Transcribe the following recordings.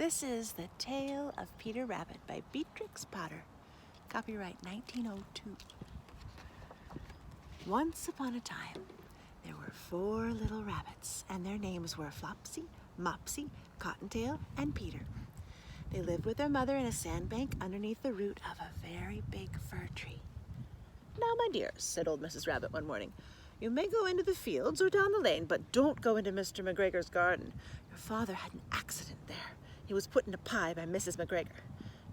This is The Tale of Peter Rabbit by Beatrix Potter. Copyright 1902. Once upon a time, there were 4 little rabbits, and their names were Flopsy, Mopsy, Cottontail, and Peter. They lived with their mother in a sandbank underneath the root of a very big fir tree. "Now, my dears," said old Mrs. Rabbit one morning, "you may go into the fields or down the lane, but don't go into Mr. McGregor's garden. Your father had an accident there. He was put in a pie by Mrs. McGregor.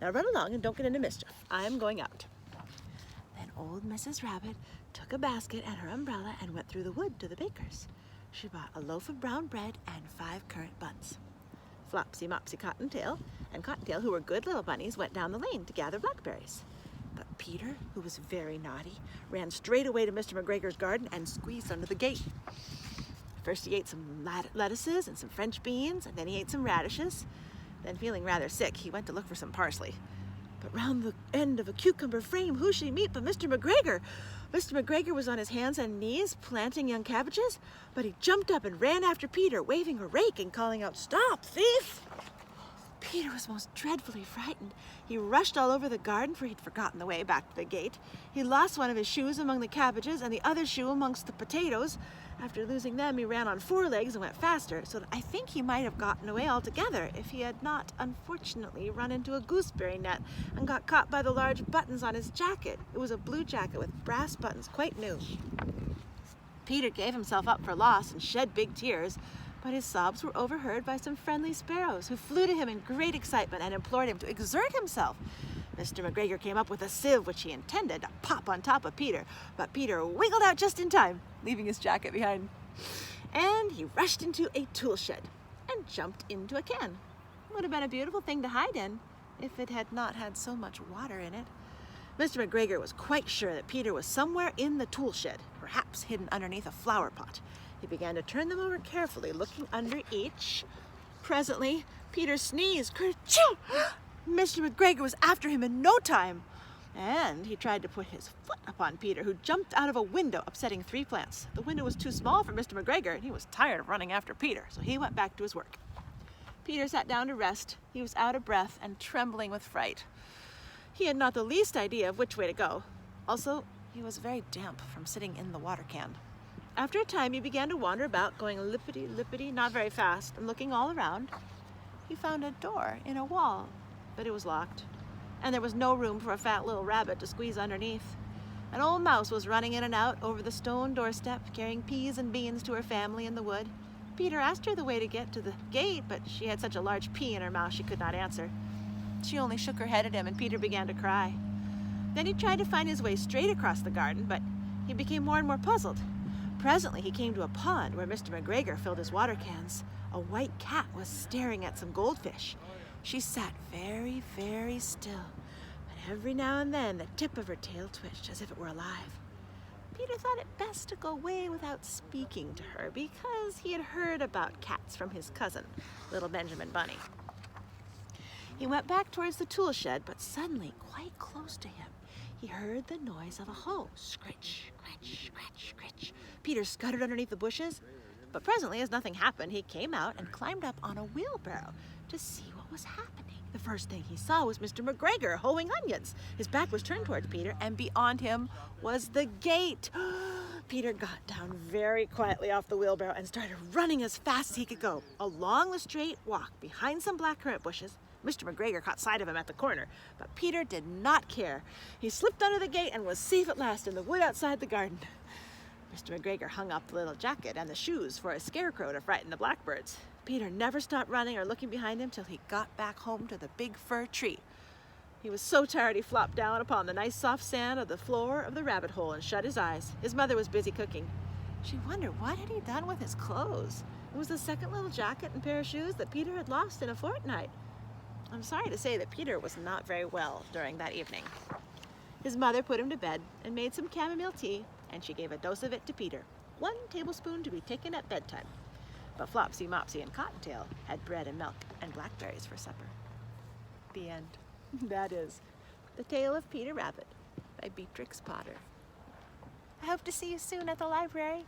Now run along and don't get into mischief. I am going out." Then old Mrs. Rabbit took a basket and her umbrella and went through the wood to the baker's. She bought a loaf of brown bread and 5 currant buns. Flopsy, Mopsy, Cottontail, and Cottontail, who were good little bunnies, went down the lane to gather blackberries. But Peter, who was very naughty, ran straight away to Mr. McGregor's garden and squeezed under the gate. First he ate some lettuces and some French beans, and then he ate some radishes. Then, feeling rather sick, he went to look for some parsley. But round the end of a cucumber frame, who should he meet but Mr. McGregor? Mr. McGregor was on his hands and knees planting young cabbages, but he jumped up and ran after Peter, waving a rake and calling out, "Stop, thief!" Peter was most dreadfully frightened. He rushed all over the garden, for he'd forgotten the way back to the gate. He lost one of his shoes among the cabbages and the other shoe amongst the potatoes. After losing them, he ran on 4 legs and went faster, so that I think he might have gotten away altogether if he had not, unfortunately, run into a gooseberry net and got caught by the large buttons on his jacket. It was a blue jacket with brass buttons, quite new. Peter gave himself up for lost and shed big tears, but his sobs were overheard by some friendly sparrows who flew to him in great excitement and implored him to exert himself. Mr. McGregor came up with a sieve which he intended to pop on top of Peter, but Peter wiggled out just in time, leaving his jacket behind. And he rushed into a tool shed and jumped into a can. It would have been a beautiful thing to hide in if it had not had so much water in it. Mr. McGregor was quite sure that Peter was somewhere in the tool shed, perhaps hidden underneath a flower pot. He began to turn them over carefully, looking under each. Presently, Peter sneezed. Kerchoo! Mr. McGregor was after him in no time, and he tried to put his foot upon Peter, who jumped out of a window, upsetting 3 plants. The window was too small for Mr. McGregor, and he was tired of running after Peter, so he went back to his work. Peter sat down to rest. He was out of breath and trembling with fright. He had not the least idea of which way to go. Also, he was very damp from sitting in the water can. After a time, he began to wander about, going lippity-lippity, not very fast, and looking all around. He found a door in a wall, but it was locked, and there was no room for a fat little rabbit to squeeze underneath. An old mouse was running in and out over the stone doorstep, carrying peas and beans to her family in the wood. Peter asked her the way to get to the gate, but she had such a large pea in her mouth she could not answer. She only shook her head at him, and Peter began to cry. Then he tried to find his way straight across the garden, but he became more and more puzzled. Presently, he came to a pond where Mr. McGregor filled his water cans. A white cat was staring at some goldfish. She sat very, very still, but every now and then the tip of her tail twitched as if it were alive. Peter thought it best to go away without speaking to her, because he had heard about cats from his cousin, little Benjamin Bunny. He went back towards the tool shed, but suddenly, quite close to him, he heard the noise of a hoe. Scritch, scratch, scratch, scratch. Peter scuttered underneath the bushes, but presently, as nothing happened, he came out and climbed up on a wheelbarrow to see what was happening. The first thing he saw was Mr. McGregor hoeing onions. His back was turned towards Peter, and beyond him was the gate. Peter got down very quietly off the wheelbarrow and started running as fast as he could go. Along the straight walk, behind some blackcurrant bushes, Mr. McGregor caught sight of him at the corner, but Peter did not care. He slipped under the gate and was safe at last in the wood outside the garden. Mr. McGregor hung up the little jacket and the shoes for a scarecrow to frighten the blackbirds. Peter never stopped running or looking behind him till he got back home to the big fir tree. He was so tired he flopped down upon the nice soft sand of the floor of the rabbit hole and shut his eyes. His mother was busy cooking. She wondered what had he done with his clothes. It was the second little jacket and pair of shoes that Peter had lost in a fortnight. I'm sorry to say that Peter was not very well during that evening. His mother put him to bed and made some chamomile tea, and she gave a dose of it to Peter, 1 tablespoon to be taken at bedtime. But Flopsy, Mopsy, and Cottontail had bread and milk and blackberries for supper. The end. That is The Tale of Peter Rabbit by Beatrix Potter. I hope to see you soon at the library.